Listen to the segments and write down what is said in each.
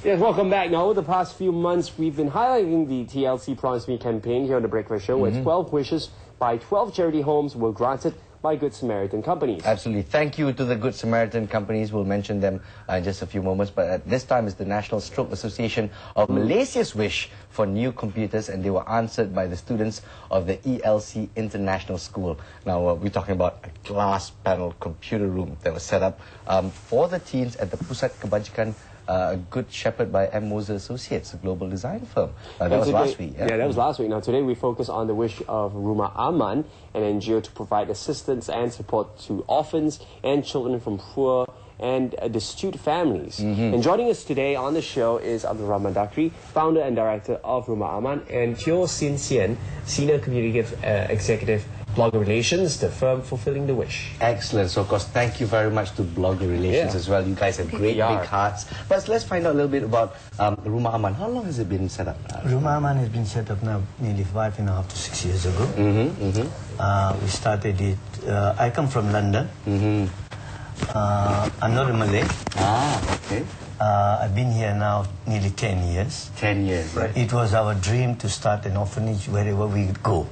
Yes, welcome back. Now, over the past few months, we've been highlighting the TLC Promise Me campaign here on The Breakfast Show, where 12 wishes by 12 charity homes were granted by Good Samaritan companies. Absolutely. Thank you to the Good Samaritan companies. We'll mention them in just a few moments. But at this time is the National Stroke Association of Malaysia's wish for new computers, and they were answered by the students of the ELC International School. Now, we're talking about a glass panel computer room that was set up for the teens at the Pusat Kebajikan Good Shepherd by M. Moser Associates, a global design firm. That was last week. Yeah, that was last week. Now, today we focus on the wish of Rumah Aman, an NGO to provide assistance and support to orphans and children from poor and destitute families. And joining us today on the show is Abdul Rahman Dakri, founder and director of Rumah Aman, and Teo Sin Sian, senior community executive, Blogger Relations, the firm fulfilling the wish. Excellent. So, of course, thank you very much to Blogger Relations as well. You guys have great big hearts. But let's find out a little bit about Rumah Aman. How long has it been set up? Rumah Aman has been set up now nearly 5.5 to 6 years ago. We started it. I come from London. I'm not a Malay. Okay. I've been here now nearly 10 years. 10 years, right. It was our dream to start an orphanage wherever we would go.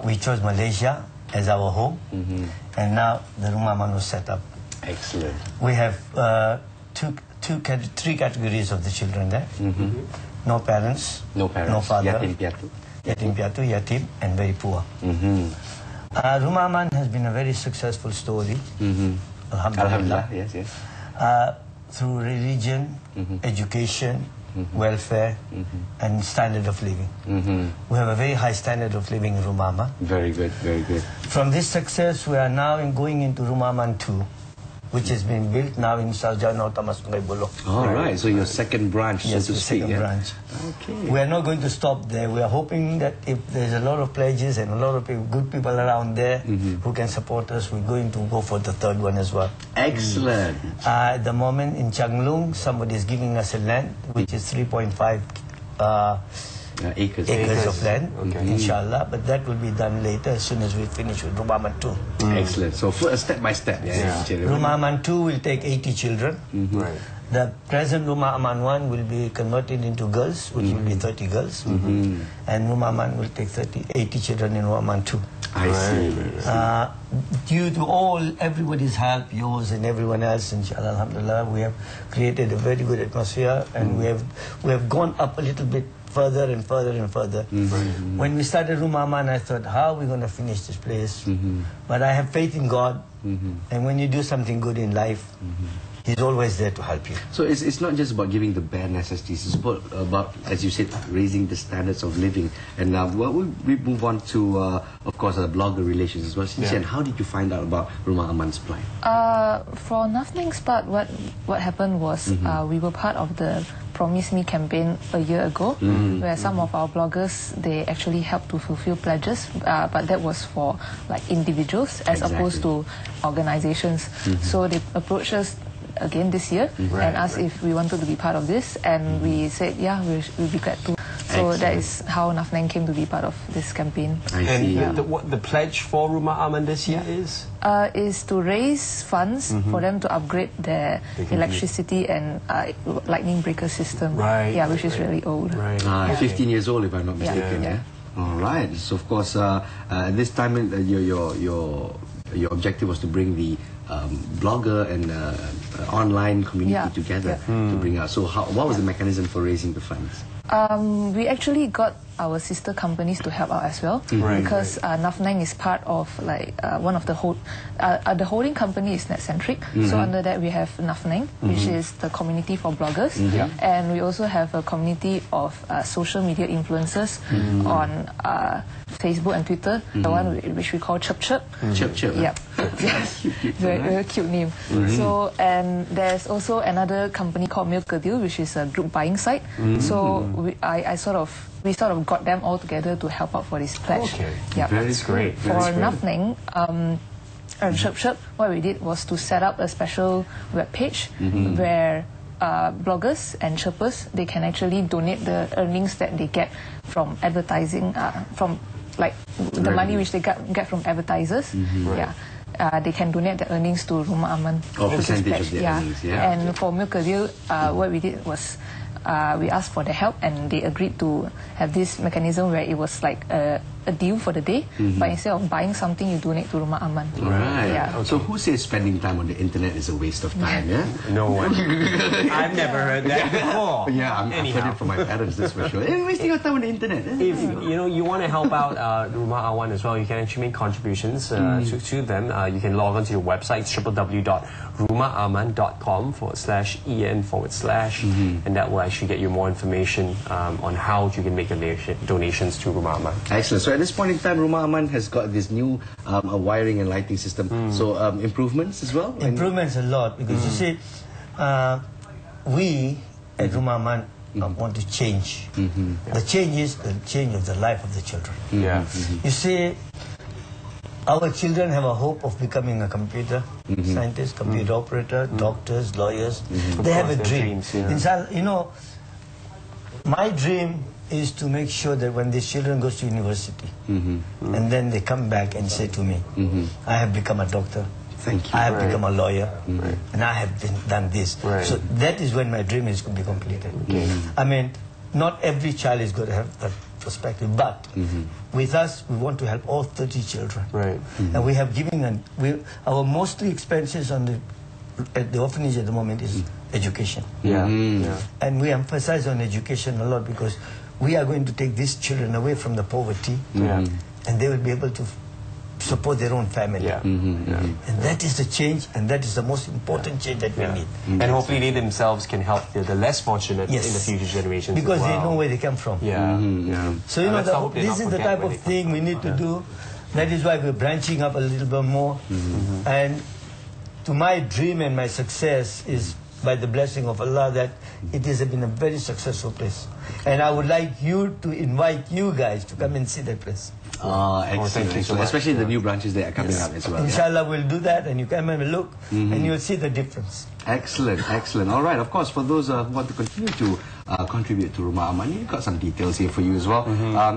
We chose Malaysia as our home, and now the Rumah Aman was set up. Excellent. We have three categories of the children there. No parents, no father, yatim piatu, yatim, and very poor. Rumah Aman has been a very successful story. Alhamdulillah. Yes. Through religion, education, welfare, and standard of living. We have a very high standard of living in Rumah Aman. Very good, very good. From this success, we are now going into Rumah Aman 2, which has been built now in Sarjana Utama Sungai Buloh. All right, so your second branch, yes, so to speak. Second branch. Okay. We are not going to stop there. We are hoping that if there's a lot of pledges and a lot of good people around there who can support us, we're going to go for the third one as well. Excellent. At the moment in Changlung, somebody is giving us a land, which is 3.5 acres of land, inshallah, but that will be done later as soon as we finish with Rumah Aman 2. Excellent. So step by step. Rumah Aman 2 will take 80 children. The present Rumah Aman 1 will be converted into girls, which will be 30 girls. And Rumah Aman will take 80 children in Rumah Aman 2. I see. Due to everybody's help, yours and everyone else, inshallah, alhamdulillah, we have created a very good atmosphere, and we have gone up a little bit further and further and further. When we started Rumah Aman, I thought, how are we going to finish this place? But I have faith in God, and when you do something good in life, He's always there to help you. So it's not just about giving the bare necessities, it's about, as you said, raising the standards of living. And we move on to, of course, Blogger Relations as well. Sinsian, how did you find out about Rumah Aman's plan? For Nuffnang's part, what happened was we were part of the Promise Me campaign a year ago, where some of our bloggers, they actually helped to fulfill pledges, but that was for like individuals as opposed to organizations. So they approached us again this year and asked if we wanted to be part of this, and we said, yeah, we'll be glad to. So that is how Nuffnang came to be part of this campaign. And what the pledge for Rumah Aman this year is? Is to raise funds for them to upgrade their electricity and lightning breaker system. Yeah, which is really old. 15 years old, if I'm not mistaken. All right. So of course, at this time, your objective was to bring the blogger and online community together to bring out. So what was the mechanism for raising the funds? We actually got our sister companies to help out as well, because Nuffnang is part of one of the holding company is NetCentric. So under that we have Nuffnang, which is the community for bloggers, and we also have a community of social media influencers on Facebook and Twitter, the one which we call Chirp Chirp. Chirp Chirp. Yeah. Very cute name. So, and there's also another company called Milk a Deal, which is a group buying site. So we sort of got them all together to help out for this pledge. That's great. For Nuffnang, Chirp Chirp, what we did was to set up a special web page where bloggers and chirpers, they can actually donate the earnings that they get from advertising, from the money which they get from advertisers. they can donate their earnings to Rumah Aman. Or which is percentage of pledged. their earnings, yeah. And for Milk a Deal, what we did was we asked for their help, and they agreed to have this mechanism where it was like a deal for the day, but instead of buying something, you donate to Rumah Aman. Right. Yeah. So who says spending time on the internet is a waste of time, yeah? No one. I've never heard that before. Yeah, I've heard it from my parents, that's for sure. Hey, wasting your time on the internet. If you want to help out Rumah Aman as well, you can actually make contributions to them. You can log on to your website, www.rumahaman.com/en/, and that will actually get you more information on how you can make donations to Rumah Aman. Excellent. So at this point in time, Rumah Aman has got this new wiring and lighting system. So improvements as well? Improvements a lot, because you see, we at Rumah Aman want to change. The change is the change of the life of the children. Yeah. You see, our children have a hope of becoming a computer scientist, computer operator, doctors, lawyers. They have a their dream. dreams, yeah. Inside, you know, my dream is to make sure that when these children goes to university, and then they come back and say to me, I have become a doctor. Thank you. I have become a lawyer, and I have done this. Right. So that is when my dream is going to be completed. I mean, not every child is going to have that perspective, but with us, we want to help all 30 children. Right. And we have given, our mostly expenses on at the orphanage at the moment is education. Yeah. And we emphasize on education a lot, because we are going to take these children away from the poverty, and they will be able to support their own family. Yeah. And that is the change, and that is the most important change that we need. And hopefully they themselves can help the less fortunate in the future generations because as well. they know where they come from. Yeah. So you know, Let's hope they this not is the forget type where of they come thing we from. need to do. That is why we're branching up a little bit more. And to my dream and my success is by the blessing of Allah that it has been a very successful place. And I would like you to invite you guys to come and see that place. Excellent. thank you so much. Especially the new branches that are coming up as well. Yeah? Inshallah, we'll do that, and you come and look, and you'll see the difference. Excellent, excellent. All right, of course, for those who want to continue to contribute to Rumah Aman, you've got some details here for you as well.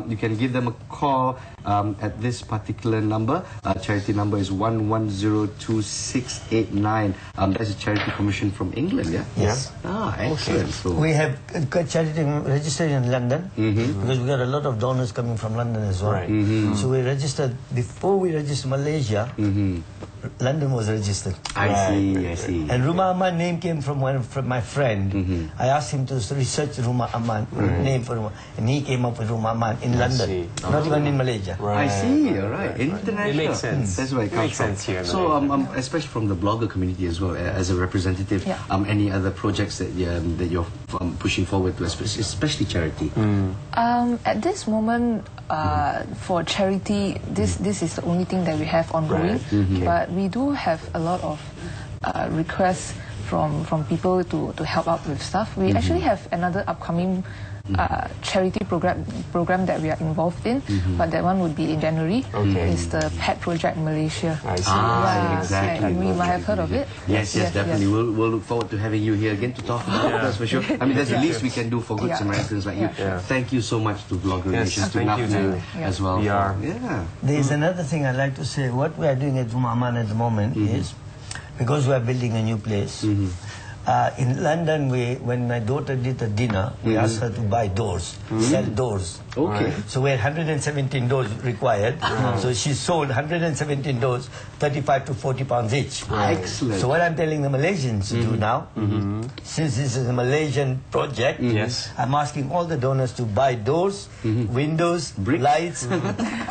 You can give them a call at this particular number. Charity number is 1102689. That's a charity commission from England, yeah? Yes. Excellent. So, We have got charity registered in London, because we got a lot of donors coming from London as well. Right. So we registered, before we registered Malaysia, London was registered. I see. And Rumah Aman name came from my friend. I asked him to research Rumah Aman, name for Rumah, and he came up with Rumah Aman in London, not even in Malaysia. I see, all right. International. It makes sense. That's where it comes makes sense here in So, Malaysia. especially from the blogger community as well, as a representative, any other projects that you're pushing forward to, especially charity? At this moment, for charity, this is the only thing that we have ongoing. But we do have a lot of requests from people to help out with stuff. We actually have another upcoming charity program that we are involved in, but that one would be in January. It's the Pet Project Malaysia. I see. Exactly. You might have heard of it. Yes, definitely. We'll look forward to having you here again to talk about it, that's for sure. I mean, that's the least we can do for good Samaritans like you. Thank you so much to Blogger Relations, to thank you Nuffnang as well. PR. There is another thing I'd like to say. What we are doing at Rumah Aman at the moment is, because we are building a new place, in London, when my daughter did the dinner, we asked her to buy doors, sell doors. Okay. So we had 117 doors required. So she sold 117 doors, 35 to 40 pounds each. Excellent. So what I'm telling the Malaysians to do now, since this is a Malaysian project, I'm asking all the donors to buy doors, windows, lights,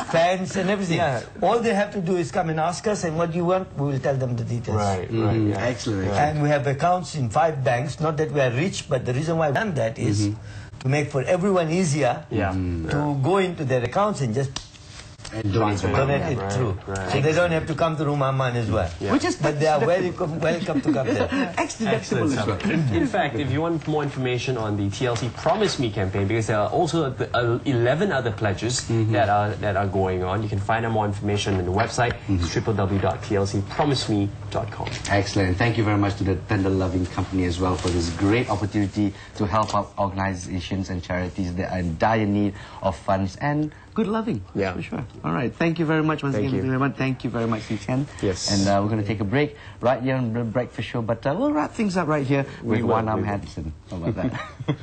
fans, and everything. All they have to do is come and ask us, and what you want, we will tell them the details. Excellent. And we have accounts in 5 banks. Not that we are rich, but the reason why we've done that is to make for everyone easier to go into their accounts and just donate it through. So they don't have to come to Rumah Aman as well. But they are welcome to come there. Excellent as well. In fact, if you want more information on the TLC Promise Me campaign, because there are also 11 other pledges that are going on, you can find out more information on the website, www.tlcpromiseme.com. Excellent. Thank you very much to the Tender Loving Company as well for this great opportunity to help out organizations and charities that are in dire need of funds and good loving. Yeah. For sure. All right. Thank you very much once Thank again. you. Thank you very much, Sichen. Yes. And we're going to take a break right here on the Breakfast Show, but we'll wrap things up right here with will, One Arm we will. Hanson. How about that?